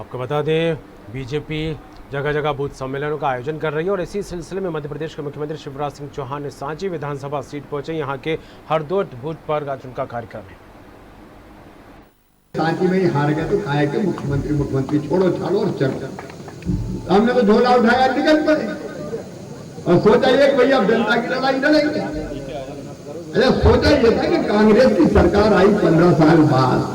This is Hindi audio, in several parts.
आपको बता दें, बीजेपी जगह जगह बूथ सम्मेलनों का आयोजन कर रही है और इसी सिलसिले में मध्य प्रदेश के मुख्यमंत्री शिवराज सिंह चौहान ने सांची विधानसभा सीट पहुंचे। यहां के हरदोट बूथ पर आज उनका कार्यक्रम है। सांची में ही हार गए तो खाए के मुख्यमंत्री छोड़ो छाड़ो और चलो। हमने तो झोला उठाया, निकल पड़े और सोचा ये कि भैया जनता की लड़ाई लड़ेंगे। अरे सोचा ये था कि कांग्रेस की सरकार आई 15 साल बाद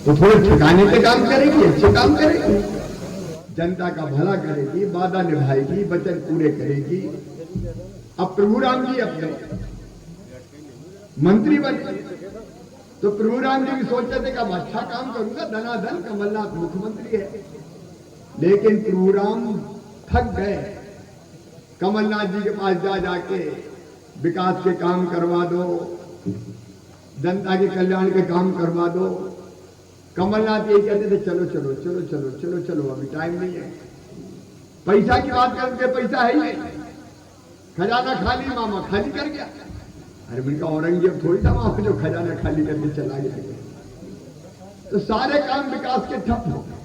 तो थोड़े ठिकाने के काम करेगी, अच्छे काम करेगी, जनता का भला करेगी, वादा निभाएगी, वचन पूरे करेगी। अब प्रभुराम जी अपने मंत्री बने तो प्रभुराम जी भी सोचते थे कि अब अच्छा काम करूंगा, धनाधन कमलनाथ मुख्यमंत्री है। लेकिन प्रभुराम थक गए। कमलनाथ जी के पास जा जाके विकास के काम करवा दो, जनता के कल्याण के काम करवा दो। कमलनाथ यही कहते थे चलो चलो चलो चलो चलो चलो, अभी टाइम नहीं है। पैसा की बात करके पैसा है ही नहीं, खजाना खाली, मामा खाली कर गया। अरे उनका औरंगजेब थोड़ी था मामा जो खजाना खाली करके चला गया। तो सारे काम विकास के ठप हो गए,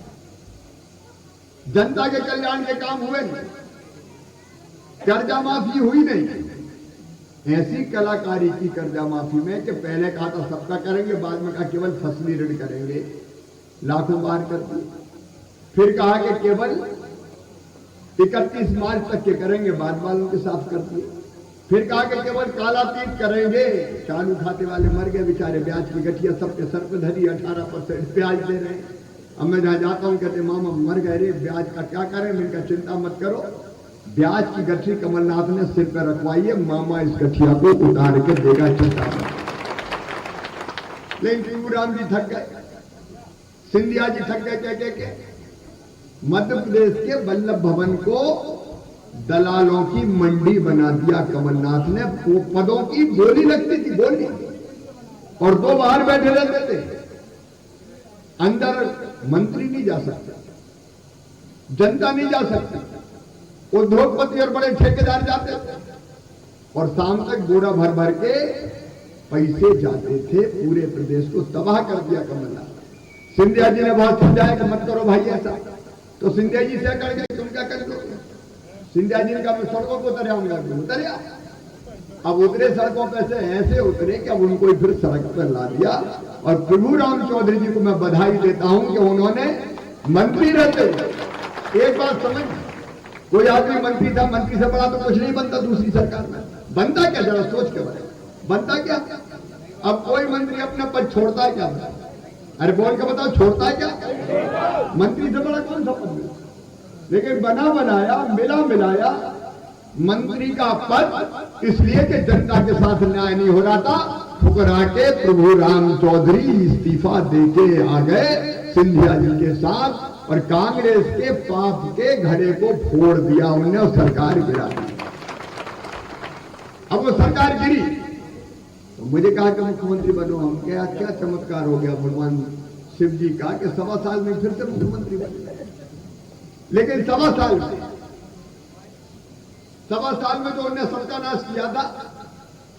जनता के कल्याण के काम हुए नहीं, कर्जा माफी हुई नहीं। ऐसी कलाकारी की कर्जा माफी में कि पहले कहा था सबका करेंगे, बाद में कहा केवल फसली ऋण करेंगे, लाखों बार कर दिए। फिर कहा कि केवल 31 मार्च तक के करेंगे, बाद वालों के साफ कर दिए। फिर कहा कि केवल कालातीत करेंगे, चालू खाते वाले मर गए बेचारे, ब्याज की गठिया सबके सर पे धरी, 18% ब्याज दे रहे हैं। अब मैं जहां जाता हूं कहते मामा मर गए रे, ब्याज का क्या करें? इनका चिंता मत करो, ब्याज की गठरी कमलनाथ ने सिर पर रखवाई है, मामा इस गठिया को उतार के देगा, चिंता मत। लेकिन प्रभुराम जी थक गए, सिंधिया जी थक गए कह के मध्य प्रदेश के वल्लभ भवन को दलालों की मंडी बना दिया कमलनाथ ने। वो पदों की बोली लगती थी, बोली, और 2 बाहर बैठे रहते थे, अंदर मंत्री नहीं जा सकते, जनता नहीं जा सकती, उद्योगपति और बड़े ठेकेदार जाते थे और शाम तक बोरा भर भर के पैसे जाते थे। पूरे प्रदेश को तबाह कर दिया कमलनाथ। सिंधिया जी ने बहुत समझाया कि मत करो भाई ऐसा, तो सिंधिया जी से कर गए, तुम क्या कर दो? सिंधिया जी ने कहा मैं सड़कों पर उतर आऊंगा, उतर गया। अब उतरे सड़कों पर से ऐसे उतरे कि अब उनको फिर सड़क पर ला दिया। और प्रभुराम चौधरी जी को मैं बधाई देता हूं कि उन्होंने मंत्री रहते, एक बात समझ, कोई आदमी मंत्री था, मंत्री से बड़ा तो कुछ नहीं बनता दूसरी सरकार में। बनता क्या, जरा सोच के बताओ, बनता क्या? अब कोई मंत्री अपना पद छोड़ता है क्या? अरे बोल के बताओ, छोड़ता है क्या? मंत्री से बड़ा कौन सा पद? लेकिन बना बनाया, मिला मिलाया मंत्री का पद, इसलिए कि जनता के साथ न्याय नहीं हो रहा था। ठुकरा के प्रभुराम चौधरी इस्तीफा देके आ गए सिंधिया जी के साथ और कांग्रेस के पाप के घड़े को फोड़ दिया उन्होंने और सरकार गिरा दी। अब वो सरकार गिरी तो मुझे कहा कि मुख्यमंत्री बनो। हम क्या क्या चमत्कार हो गया भगवान शिव जी का कि 1.25 साल में फिर से मुख्यमंत्री बन गए। लेकिन 1.25 साल में जो उन्होंने सबका नाश किया था,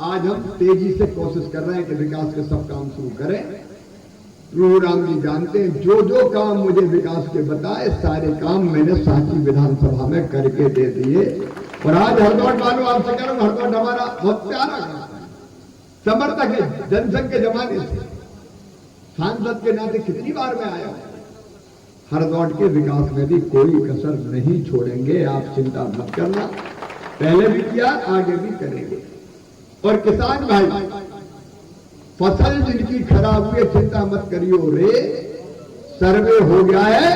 आज हम तेजी से कोशिश कर रहे हैं कि विकास के सब काम शुरू करें। प्रभुराम जी जानते हैं जो जो काम मुझे विकास के बताए, सारे काम मैंने सांची विधानसभा में करके दे दिए। और आज हरदौड़ वालों, आपसे कह रहा हूं, हरदौड़ हमारा बहुत प्यारा काम है, समर्थक है, जनसंघ के जमाने से सांसद के नाते कितनी बार मैं आया हूं। हरदौड़ के विकास में भी कोई कसर नहीं छोड़ेंगे, आप चिंता मत करना, पहले भी किया, आगे भी करेंगे। और किसान भाई, फसल जिनकी खराब हुई, चिंता मत करियो रे, सर्वे हो गया है,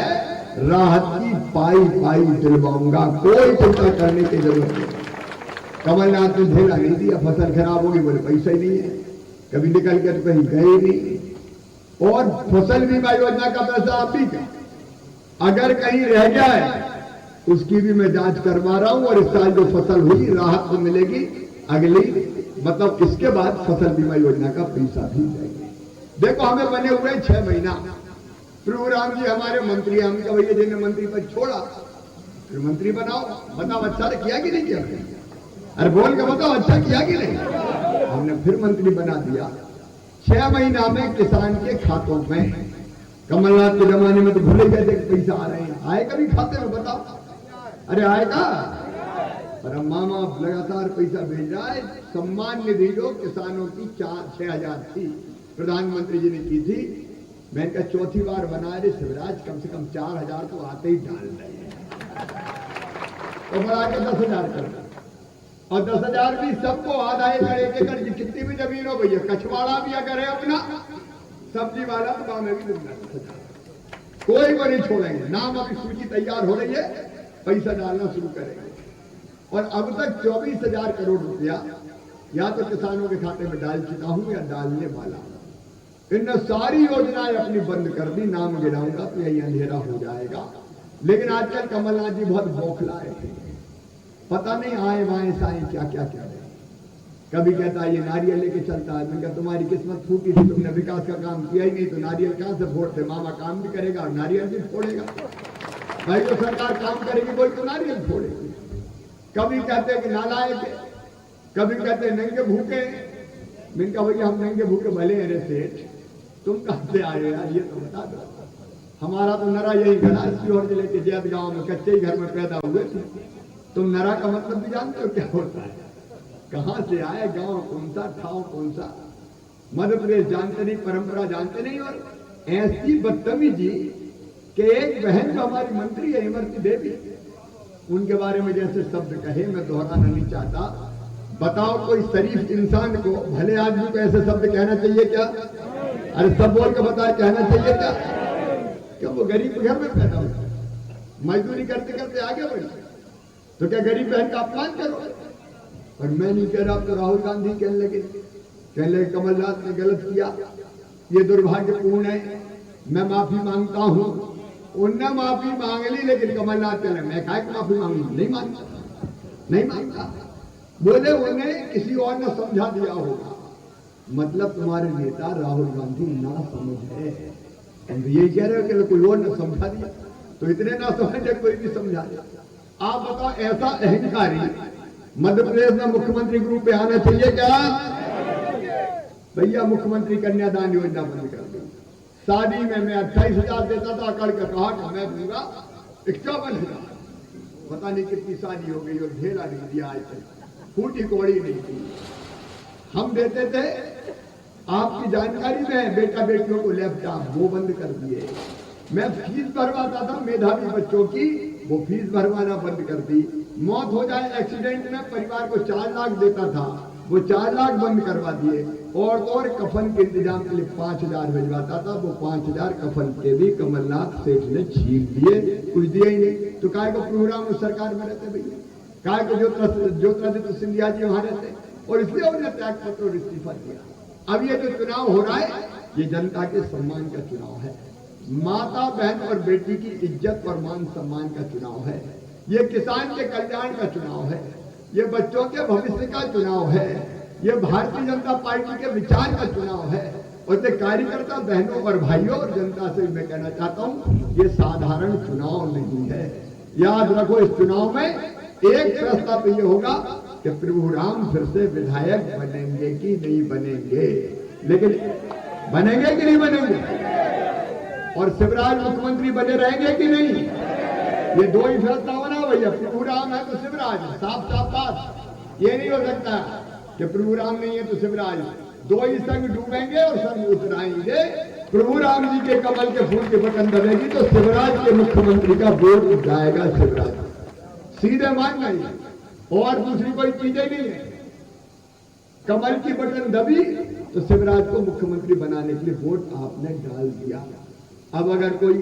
राहत की पाई पाई दिलवाऊंगा, कोई चिंता करने की जरूरत नहीं। कमलनाथ ने ढेला नहीं दिया, फसल खराब होगी बोले पैसा ही नहीं है, कभी निकल के तो कहीं गए नहीं। और फसल बीमा योजना का पैसा आप भी का अगर कहीं रह गया है उसकी भी मैं जांच करवा रहा हूं। और इस साल जो फसल हुई राहत को मिलेगी, अगली मतलब इसके बाद फसल बीमा योजना का पैसा भी जाएगा। देखो हमें बने हुए 6 महीना, प्रभुराम जी हमारे मंत्री, हम क्या भैया जी ने मंत्री पद छोड़ा, फिर मंत्री बनाओ, बताओ अच्छा किया कि नहीं किया? अरे बोल के बताओ अच्छा किया कि नहीं? हमने फिर मंत्री बना दिया। 6 महीना में किसान के खातों में कमलनाथ के जमाने में तो भूले गए थे कि पैसा आ रहे हैं, आए कभी खाते में बताओ? अरे आएगा। और अब मामा लगातार पैसा भेज रहा है। सम्मान निधि जो किसानों की 4-6 हजार थी, प्रधानमंत्री जी ने की थी, मैं इनका चौथी बार बना रहे शिवराज, कम से कम 4 हजार तो आते ही डाल रहे हैं, तो बढ़ा के 10 हजार कर दो। और 10 हजार भी सबको आधा एकड़ 1 एकड़ की कितनी भी जमीन हो भैया, कछवाड़ा भी अगर है अपना, सब्जी वाला तो गाँव में भी दूंगा 10,000, कोई को नहीं छोड़ेंगे। नाम अभी सूची तैयार हो रही है, पैसा डालना शुरू करेंगे। और अब तक 24,000 करोड़ रुपया या तो किसानों के खाते में डाल चुका हूं या डालने वाला हूं। इनने सारी योजनाएं अपनी बंद कर दी, नाम गिनाऊंगा तो यही अंधेरा हो जाएगा। लेकिन आजकल कमलनाथ जी बहुत बौखलाए हैं, पता नहीं आए वाए साए क्या क्या कह रहे हैं। कभी कहता है ये नारियल लेके चलता है, मैंने कहा तुम्हारी किस्मत फूटी थी, तुमने विकास का काम किया ही नहीं, तो नारियल कहां से फोड़ते? मामा काम भी करेगा और नारियल भी फोड़ेगा। भाई तो सरकार काम करेगी, कोई तो नारियल फोड़ेगी। कभी कहते हैं कि नालायक है, कभी कहते हैं नंगे भूखे। मैंने कहा भैया हम नंगे भूखे भले हैं रे सेठ, तुम कहां से आए यार, ये तो बता दो। हमारा तो नरा यही गला, सीहोर जिले के जैत गांव में कच्चे ही घर में पैदा हुए थे। तुम नरा का मतलब भी जानते हो क्या होता है? कहां से आए, गांव कौन सा, ठाव कौन सा, मध्य प्रदेश जानते नहीं, परंपरा जानते नहीं। और ऐसी बदतमीजी कि एक बहन जो हमारी मंत्री है इमरती देवी, उनके बारे में जैसे शब्द कहे, मैं दोहराना नहीं चाहता। बताओ कोई शरीफ इंसान को, भले आदमी को ऐसे शब्द कहना चाहिए क्या? अरे सब बोल के बताए, कहना चाहिए क्या? क्यों? वो गरीब घर में पैदा हुआ, मजदूरी करते करते आगे बढ़ी, तो क्या गरीब बहन का अपमान करो? और मैं नहीं कह रहा, तो राहुल गांधी कहने लगे कमलनाथ ने गलत किया, ये दुर्भाग्यपूर्ण है, मैं माफी मांगता हूं। उनने माफी मांग ली, लेकिन कमलनाथ कहने मैं काहे को माफी मांगू? नहीं मांगता। बोले उन्हें किसी और ने समझा दिया होगा। मतलब तुम्हारे नेता राहुल गांधी ना समझ है, यही कह रहे हो कि कोई और ने समझा दिया, तो इतने ना समझे कोई भी समझा दिया। आप बताओ, ऐसा अहंकारी मध्य प्रदेश में मुख्यमंत्री के रूप में आना चाहिए क्या? भैया मुख्यमंत्री कन्यादान योजना बंद कर दी। शादी में मैं 28,000 देता था, अकड़ के कहा कि मैं दूंगा 51,000। पता नहीं कितनी शादी हो गई और ढेला नहीं दिया, आज तक फूटी कौड़ी नहीं थी। हम देते थे, आपकी जानकारी में, बेटा बेटियों को लैपटॉप, वो बंद कर दिए। मैं फीस भरवाता था मेधावी बच्चों की, वो फीस भरवाना बंद कर दी। मौत हो जाए एक्सीडेंट में, परिवार को 4 लाख देता था, वो 4 लाख बंद करवा दिए। और कफन के इंतजाम के लिए 5,000 भिजवाता था, वो 5,000 कफन के भी कमलनाथ सेठ ने छीन दिए, कुछ दिए ही नहीं। तो काय को प्रोग्राम उस सरकार में रहते भैया, काय को ज्योतिरादित्य सिंधिया जी वहां रहते, और इसलिए उन्होंने त्याग पत्र और इस्तीफा दिया। अब ये जो चुनाव हो रहा है, ये जनता के सम्मान का चुनाव है, माता बहन और बेटी की इज्जत और मान सम्मान का चुनाव है, ये किसान के कल्याण का चुनाव है, ये बच्चों के भविष्य का चुनाव है, ये भारतीय जनता पार्टी के विचार का चुनाव है। और ये कार्यकर्ता बहनों और भाइयों और जनता से मैं कहना चाहता हूं, ये साधारण चुनाव नहीं है। याद रखो, इस चुनाव में एक फैसला तो ये होगा कि प्रभुराम फिर से विधायक बनेंगे कि नहीं बनेंगे, लेकिन बनेंगे कि नहीं बनेंगे, और शिवराज मुख्यमंत्री बने रहेंगे कि नहीं, ये 2 ही फैसला होना भैया। प्रभुराम है तो शिवराज, साफ साफ बात। ये नहीं हो सकता कि प्रभुराम नहीं है तो शिवराज, 2 ही संग डूबेंगे और संग उतराएंगे। प्रभुराम जी के कमल के फूल के बटन दबेगी तो शिवराज के मुख्यमंत्री का वोट जाएगा शिवराज, सीधे मानना ही, और दूसरी कोई चीज ही नहीं है। कमल की बटन दबी तो शिवराज को मुख्यमंत्री बनाने के लिए वोट आपने डाल दिया। अब अगर कोई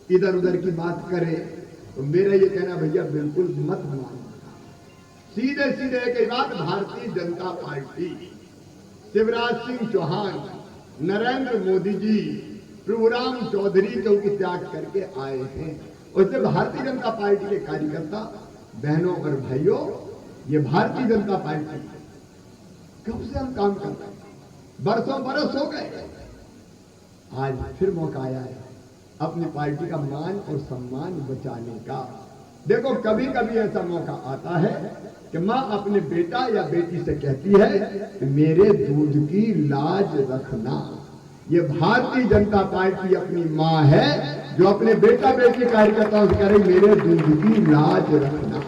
इधर उधर की बात करे तो मेरा ये कहना भैया बिल्कुल मत मानो, सीधे सीधे एक बात, भारतीय जनता पार्टी, शिवराज सिंह चौहान, नरेंद्र मोदी जी, प्रभुराम चौधरी जो कि त्याग करके आए हैं, और जब भारतीय जनता पार्टी के कार्यकर्ता बहनों और भाइयों, ये भारतीय जनता पार्टी कब से हम काम करते हैं, बरसों बरस हो गए, आज फिर मौका आया है अपनी पार्टी का मान और सम्मान बचाने का। देखो कभी कभी ऐसा मौका आता है कि माँ अपने बेटा या बेटी से कहती है कि मेरे दूध की लाज रखना, ये भारतीय जनता पार्टी अपनी माँ है जो अपने बेटा बेटी कार्यकर्ताओं से कह रही मेरे दूध की लाज रखना।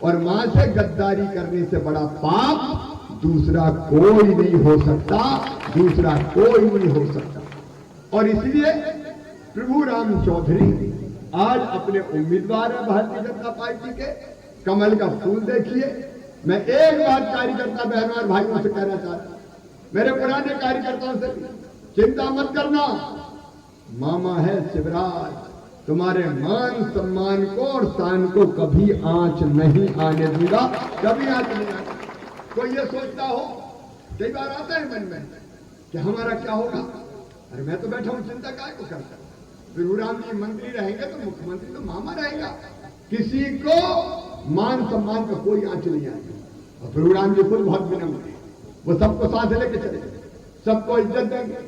और माँ से गद्दारी करने से बड़ा पाप दूसरा कोई नहीं हो सकता, दूसरा कोई नहीं हो सकता। और इसलिए प्रभु राम चौधरी आज अपने उम्मीदवार है भारतीय जनता पार्टी के। कमल का फूल देखिए। मैं एक बात कार्यकर्ता बहनों और भाइयों से कहना चाहता हूं, मेरे पुराने कार्यकर्ताओं से भी, चिंता मत करना, मामा है शिवराज, तुम्हारे मान सम्मान को और शान को कभी आंच नहीं आने दूंगा, कभी आंच नहीं आने। कोई ये सोचता हो, कई बार आता है मन में कि हमारा क्या होगा, अरे मैं तो बैठा हूं, चिंता काय को करता हूं। प्रभुराम जी मंत्री रहेंगे तो मुख्यमंत्री तो मामा रहेगा, किसी को मान सम्मान का कोई आंच नहीं आएगी। और प्रभुराम जी खुद बहुत विनम्र है, वो सबको साथ लेके चलेंगे, सबको इज्जत देंगे,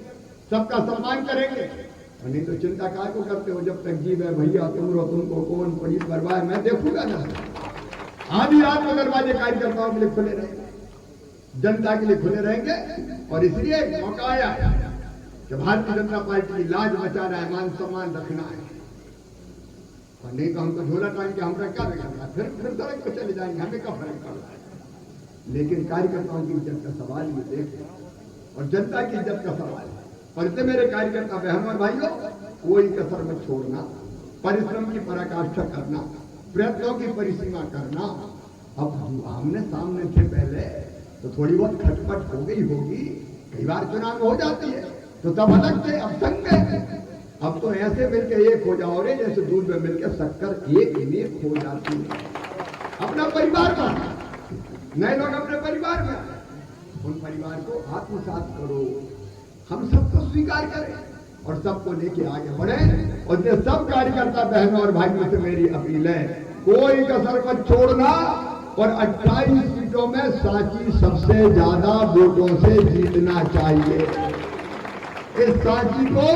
सबका सम्मान करेंगे। और नहीं तो चिंता काय को करते हो, जब तक जीव है भैया तुम रो, तुमको कौन बड़ी परवाह है, मैं देखूंगा ना। आधी रात में दरवाजे कार्यकर्ताओं के लिए खुले रहेंगे, जनता के लिए खुले रहेंगे। और इसलिए एक मौका आया कि भारतीय जनता पार्टी की लाज बचाना है, मान सम्मान रखना है। और नहीं तो हमको झोला टांग के हमरा क्या बिगड़ना, फिर सड़क पर चले जाएंगे, हमें क्या फर्क पड़ रहा है। लेकिन कार्यकर्ताओं की इज्जत का सवाल ये देख, और जनता की इज्जत का सवाल है। और इसलिए मेरे कार्यकर्ता बहनों और भाइयों, कोई कसर मत छोड़ना, परिश्रम की पराकाष्ठा करना, प्रयत्नों की परिसीमा करना। अब आमने सामने थे पहले तो थोड़ी बहुत खटपट हो गई होगी, कई बार चुनाव में हो जाती है, तो तब अलग थे, अब संग है। अब तो ऐसे मिलके एक हो जाओ रे, जैसे दूध में मिलके शक्कर एक हो जाती है। अपना परिवार का नए लोग अपने परिवार में, उन परिवार को आत्मसात करो, हम सबको स्वीकार करें और सबको लेके आगे बढ़े। और ये सब कार्यकर्ता बहनों और भाइयों से मेरी अपील है, कोई कसर मत छोड़ना। और 28 सीटों में सांची सबसे ज्यादा वोटों से जीतना चाहिए। इस सांची को,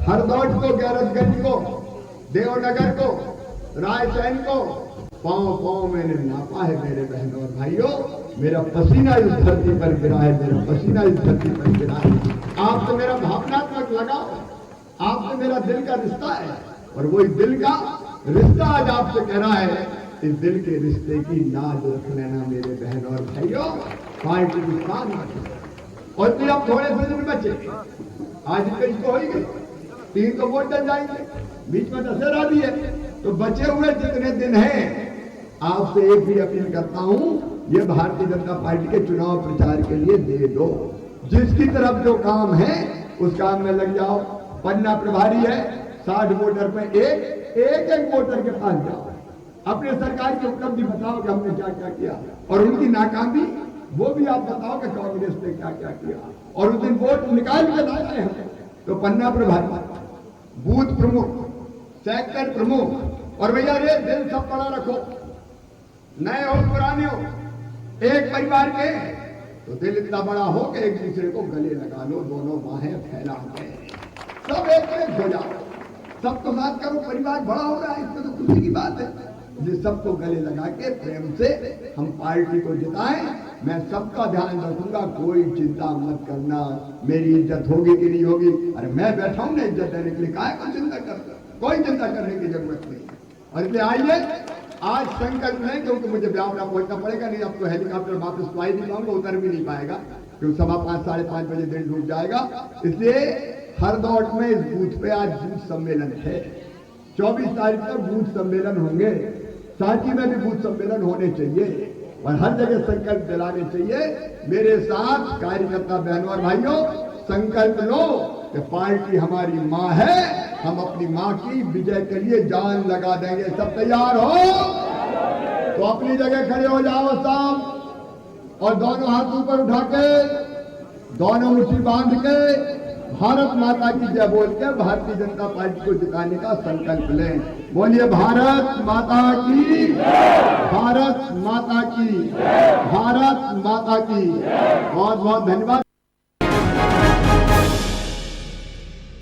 हरदौट को, गैरतगंज को, देवनगर को, रायसेन को पांव पांव मैंने नापा है मेरे बहनों और भाइयों। मेरा पसीना इस धरती पर गिरा है, मेरा पसीना इस धरती पर गिरा है। आपसे मेरा भावनात्मक लगाव, आपसे मेरा दिल का रिश्ता है, और वही दिल का रिश्ता आज आपसे कह रहा है, इस दिल के रिश्ते की लाज रख लेना मेरे बहनों और भाइयों। पार्टी की शान और फिर अब थोड़े से दिन बचे, आज कई तो हो ही गई, 3 तो वोट डल जाएंगे, बीच में दशहरा भी है, तो बचे हुए जितने दिन हैं, आपसे एक भी अपील करता हूं, ये भारतीय जनता पार्टी के चुनाव प्रचार के लिए दे दो। जिसकी तरफ जो काम है उस काम में लग जाओ। पन्ना प्रभारी है, 60 वोटर पे एक वोटर के पास जाओ, अपने सरकार की उपलब्धि बताओ कि हमने क्या क्या किया, और उनकी नाकामी वो भी आप बताओ कि कांग्रेस ने क्या क्या किया। और उस दिन वोट निकाल के लाए हैं तो पन्ना प्रभारी, बूथ प्रमुख, सेक्टर प्रमुख, और भैया रे दिल सब बड़ा रखो, नए हो पुराने हो, एक परिवार के, तो दिल इतना बड़ा हो कि एक दूसरे को गले लगा लो, दोनों बाहें फैला के सब एक हो जाओ, सबको साथ करो, परिवार बड़ा हो रहा है, इसमें तो खुशी की बात है। इसलिए सबको गले लगा के प्रेम से हम पार्टी को जिताएं। मैं सबका ध्यान रखूंगा, कोई चिंता मत करना, मेरी इज्जत होगी कि नहीं होगी, अरे मैं बैठा हूं ना इज्जत देने के लिए, काहे को चिंता करना, कोई चिंता करने की जरूरत नहीं। और इसलिए आइए आज संकल्प लें, क्योंकि मुझे ब्यावरा पहुंचना पड़ेगा, नहीं अब तो हेलीकॉप्टर वापस तो आ ही नहीं पाऊंगा, उतर भी नहीं पाएगा, क्योंकि 5:15 साढ़े 5 बजे दिन डूब जाएगा। इसलिए हरदौट में इस बूथ पे आज बूथ सम्मेलन है, 24 तारीख को बूथ सम्मेलन होंगे, सांची में भी बूथ सम्मेलन होने चाहिए, और हर जगह संकल्प दिलाने चाहिए। मेरे साथ कार्यकर्ता बहनों और भाइयों, संकल्प लो कि पार्टी हमारी माँ है, हम अपनी माँ की विजय के लिए जान लगा देंगे। सब तैयार हो तो अपनी जगह खड़े हो जाओ सब, और दोनों हाथ ऊपर उठा के, दोनों मुट्ठी बांध के, भारत माता की जय बोल के भारतीय जनता पार्टी को जिताने का संकल्प लें। बोलिए भारत माता की, भारत माता की, भारत माता की। बहुत बहुत धन्यवाद।